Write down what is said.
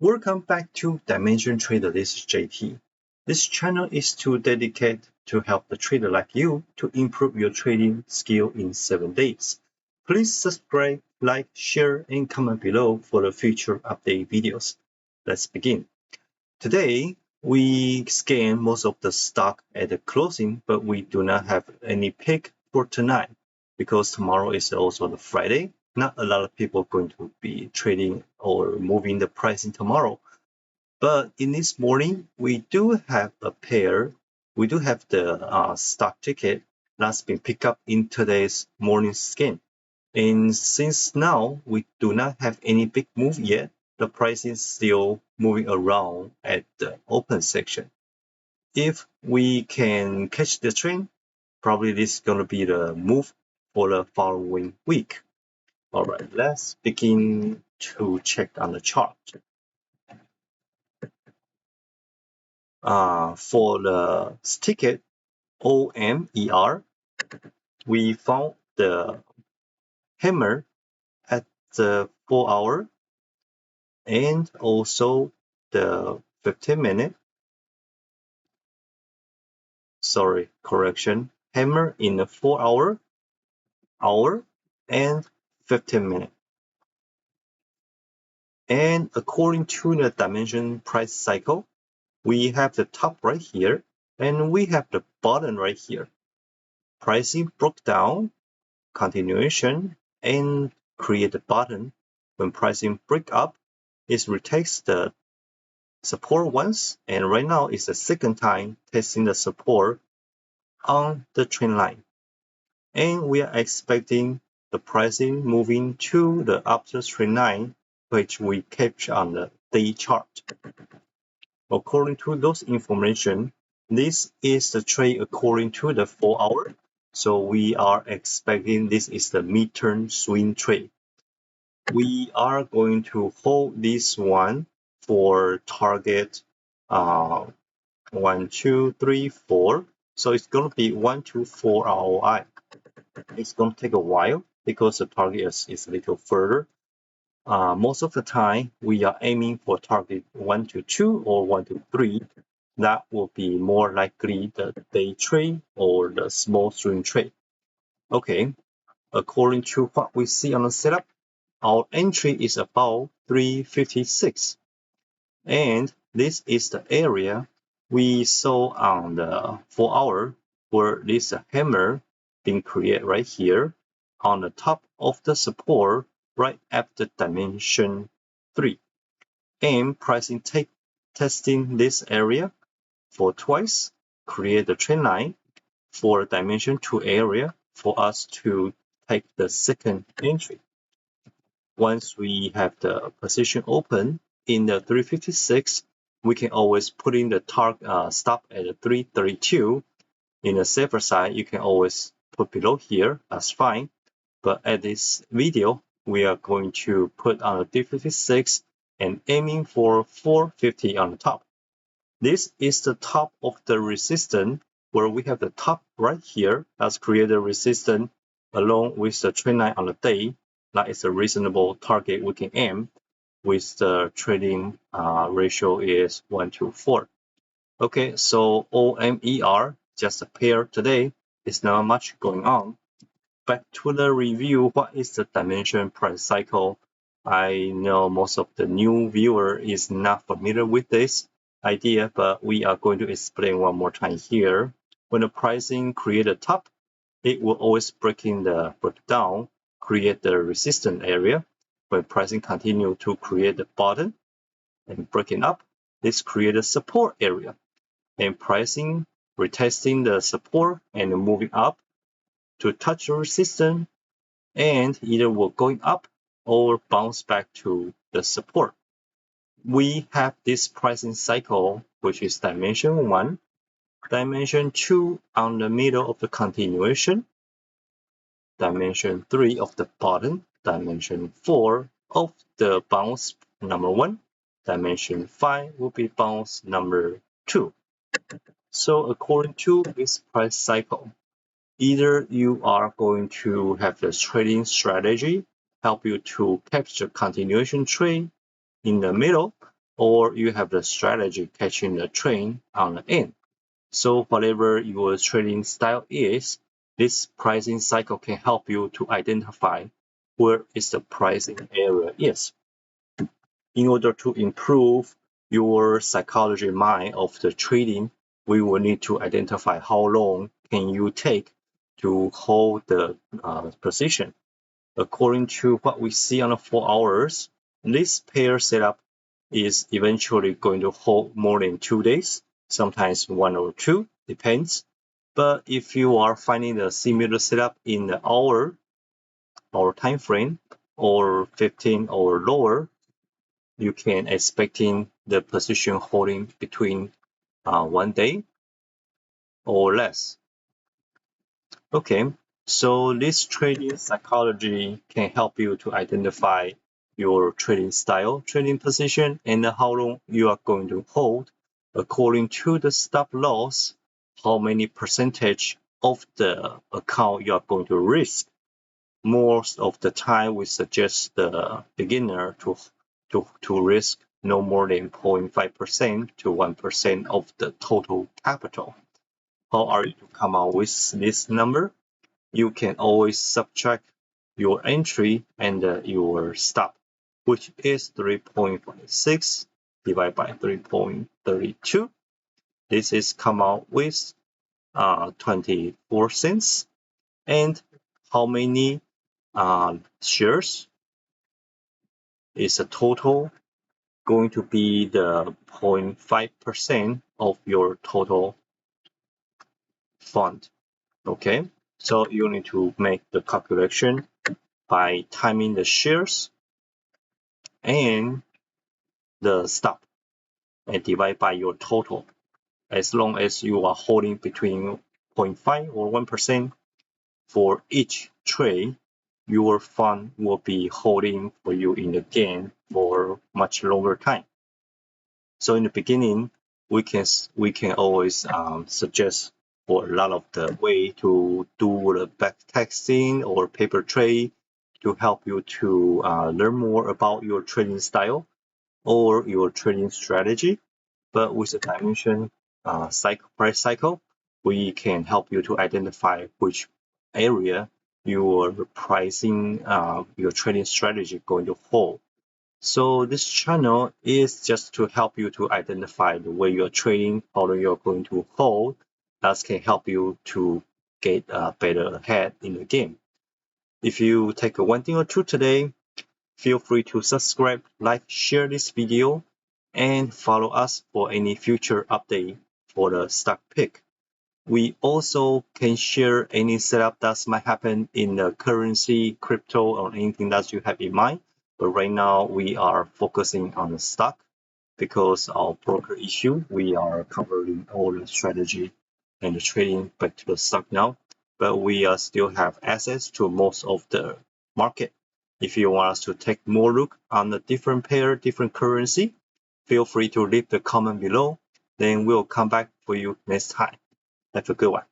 Welcome back to Dimension Trader. This is JT. This channel is to dedicate to help the trader like you to improve your trading skill in 7 days. Please subscribe, like, share, and comment below for the future update videos. Let's begin. Today, we scan most of the stock at the closing, but we do not have any pick for tonight because tomorrow is also the Friday. Not a lot of people are going to be trading or moving the pricing tomorrow. But in this morning, we do have a pair. We do have the stock ticket that's been picked up in today's morning scan. And since now we do not have any big move yet, the price is still moving around at the open section. If we can catch the trend, probably this is going to be the move for the following week. All right, let's begin to check on the chart. For the ticket OMER, we found the hammer at the 4-hour and also the 15-minute. Hammer in the 4-hour, hour, and 15-minute. And according to the dimension price cycle, we have the top right here, and we have the bottom right here. Pricing broke down, continuation, and create the bottom. When pricing break up, it retakes the support once, and right now it's the second time testing the support on the trend line. And we are expecting the pricing moving to the upper trend line, which we capture on the day chart. According to those information, this is the trade according to the 4-hour. So we are expecting this is the midterm swing trade. We are going to hold this one for target 1, 2, 3, 4. So it's going to be 1 to 4 ROI. It's going to take a while because the target is a little further. Most of the time, we are aiming for target 1 to 2 or 1 to 3. That will be more likely the day trade or the small swing trade. Okay, according to what we see on the setup, our entry is about 356. And this is the area we saw on the 4-hour where this hammer being created right here on the top of the support right after dimension 3. And pricing testing this area for twice, create the trend line for dimension 2 area for us to take the second entry. Once we have the position open in the 356, we can always put in the target stop at the 332. In the safer side, you can always put below here, that's fine. But at this video, we are going to put on the 356 and aiming for 450 on the top. This is the top of the resistance where we have the top right here that's created resistance along with the trend line on the day. That is a reasonable target we can aim with the trading ratio is 1 to 4. Okay, so OMER, just a pair today. It's not much going on. Back to the review, what is the dimension price cycle? I know most of the new viewer is not familiar with this idea, but we are going to explain one more time here. When the pricing create a top, it will always break down, create the resistance area. When pricing continue to create the bottom and breaking up, this create a support area. And pricing retesting the support and moving up to touch the resistance and either will going up or bounce back to the support. We have this pricing cycle, which is dimension 1, dimension 2 on the middle of the continuation, dimension 3 of the bottom, dimension 4 of the bounce number 1, dimension 5 will be bounce number 2. So according to this price cycle, either you are going to have the trading strategy help you to capture continuation trade in the middle, or you have the strategy catching the train on the end. So whatever your trading style is, this pricing cycle can help you to identify where is the pricing area is. In order to improve your psychology mind of the trading, we will need to identify how long can you take to hold the position. According to what we see on the 4 hours, this pair setup is eventually going to hold more than 2 days, sometimes 1 or 2, depends. But if you are finding a similar setup in the hour or time frame or 15 or lower, you can expecting the position holding between 1 day or less. Okay, so this trading psychology can help you to identify your trading style, trading position, and how long you are going to hold according to the stop loss, how many percentage of the account you are going to risk. Most of the time, we suggest the beginner to risk no more than 0.5% to 1% of the total capital. How are you to come out with this number? You can always subtract your entry and your stop, which is 3.56 divided by 3.32. This is come out with 24 cents. And how many shares is a total going to be the 0.5% of your total fund. Okay, so you need to make the calculation by timing the shares and the stop and divide by your total. As long as you are holding between 0.5 or 1% for each trade, your fund will be holding for you in the gain for much longer time. So in the beginning, we can always suggest for a lot of the way to do the back testing or paper trade to help you to learn more about your trading style or your trading strategy. But with the dimension price cycle, we can help you to identify which area your pricing, your trading strategy going to hold. So this channel is just to help you to identify the way you're trading, how you're going to hold. That can help you to get better ahead in the game. If you take one thing or two today, feel free to subscribe, like, share this video, and follow us for any future update for the stock pick. We also can share any setup that might happen in the currency, crypto, or anything that you have in mind. But right now we are focusing on the stock because our broker issue, we are covering all the strategy and the trading back to the stock now. But we still have access to most of the market. If you want us to take more look on the different pair, different currency, feel free to leave the comment below. Then we'll come back for you next time. Have a good one.